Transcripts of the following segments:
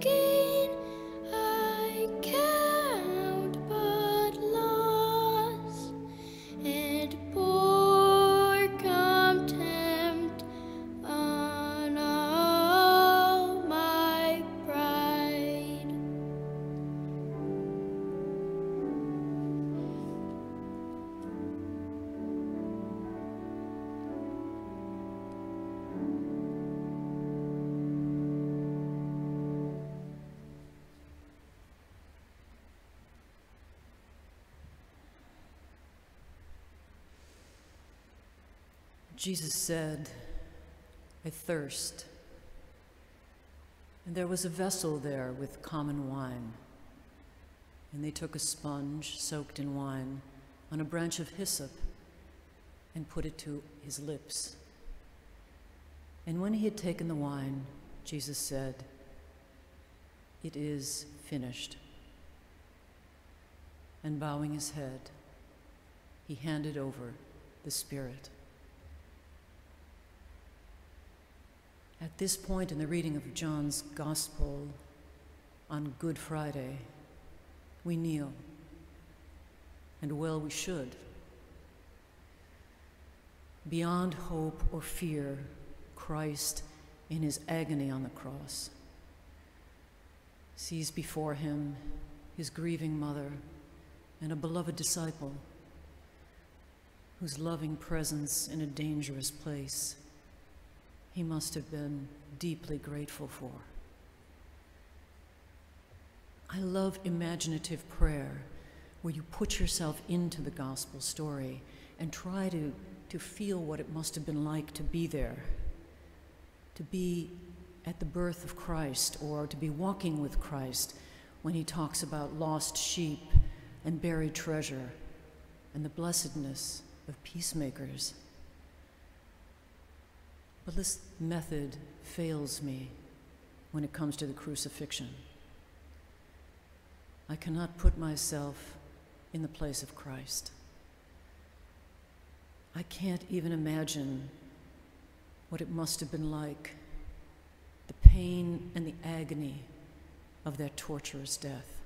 gain I count but loss, and pour contempt on all my pride. Jesus said, "I thirst." And there was a vessel there with common wine. And they took a sponge soaked in wine on a branch of hyssop and put it to his lips. And when he had taken the wine, Jesus said, "It is finished." And bowing his head, he handed over the Spirit. At this point in the reading of John's Gospel on Good Friday, we kneel, and well we should. Beyond hope or fear, Christ, in his agony on the cross, sees before him his grieving mother and a beloved disciple whose loving presence in a dangerous place he must have been deeply grateful for. I love imaginative prayer, where you put yourself into the gospel story and try to feel what it must have been like to be there, to be at the birth of Christ, or to be walking with Christ when he talks about lost sheep and buried treasure and the blessedness of peacemakers. But this method fails me when it comes to the crucifixion. I cannot put myself in the place of Christ. I can't even imagine what it must have been like, the pain and the agony of that torturous death.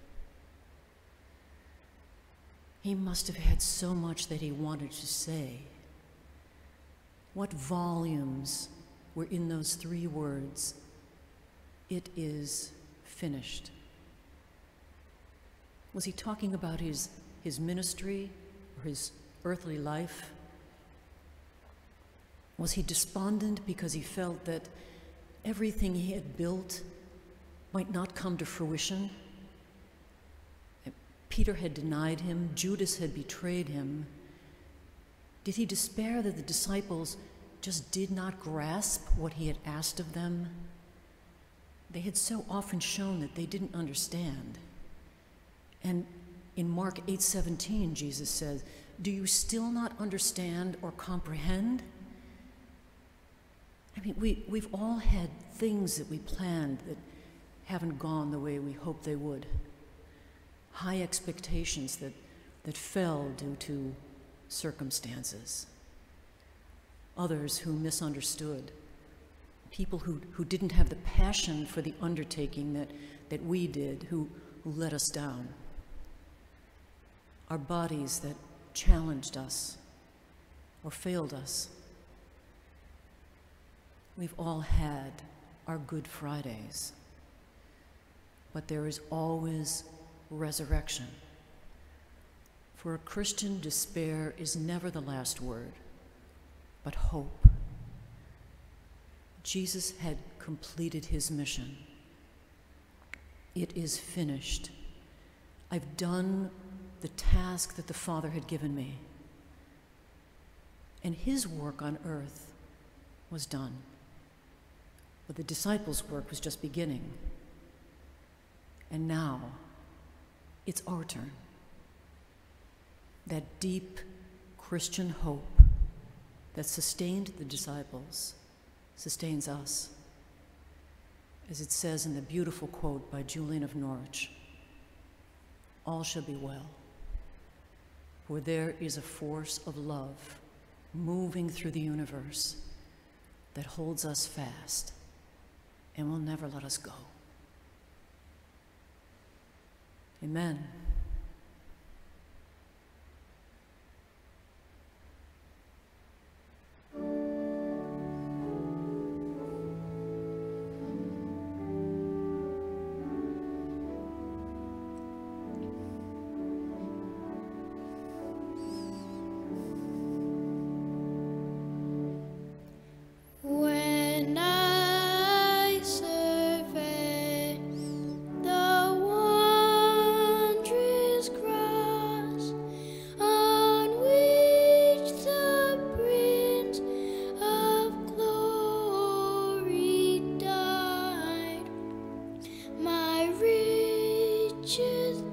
He must have had so much that he wanted to say. What volumes were in those 3 words, "It is finished"? Was he talking about his ministry or his earthly life? Was he despondent because he felt that everything he had built might not come to fruition? Peter had denied him, Judas had betrayed him. Did he despair that the disciples just did not grasp what he had asked of them? They had so often shown that they didn't understand. And in Mark 8:17, Jesus says, "Do you still not understand or comprehend?" I mean, we've all had things that we planned that haven't gone the way we hoped they would. High expectations that fell due to circumstances. Others who misunderstood. People who didn't have the passion for the undertaking that we did, who let us down. Our bodies that challenged us or failed us. We've all had our Good Fridays, but there is always resurrection. For a Christian, despair is never the last word, but hope. Jesus had completed his mission. It is finished. I've done the task that the Father had given me. And his work on earth was done. But the disciples' work was just beginning. And now, it's our turn. That deep Christian hope that sustained the disciples sustains us. As it says in the beautiful quote by Julian of Norwich, "All shall be well, for there is a force of love moving through the universe that holds us fast and will never let us go." Amen. When I survey the wondrous cross on which the Prince of Glory died, my riches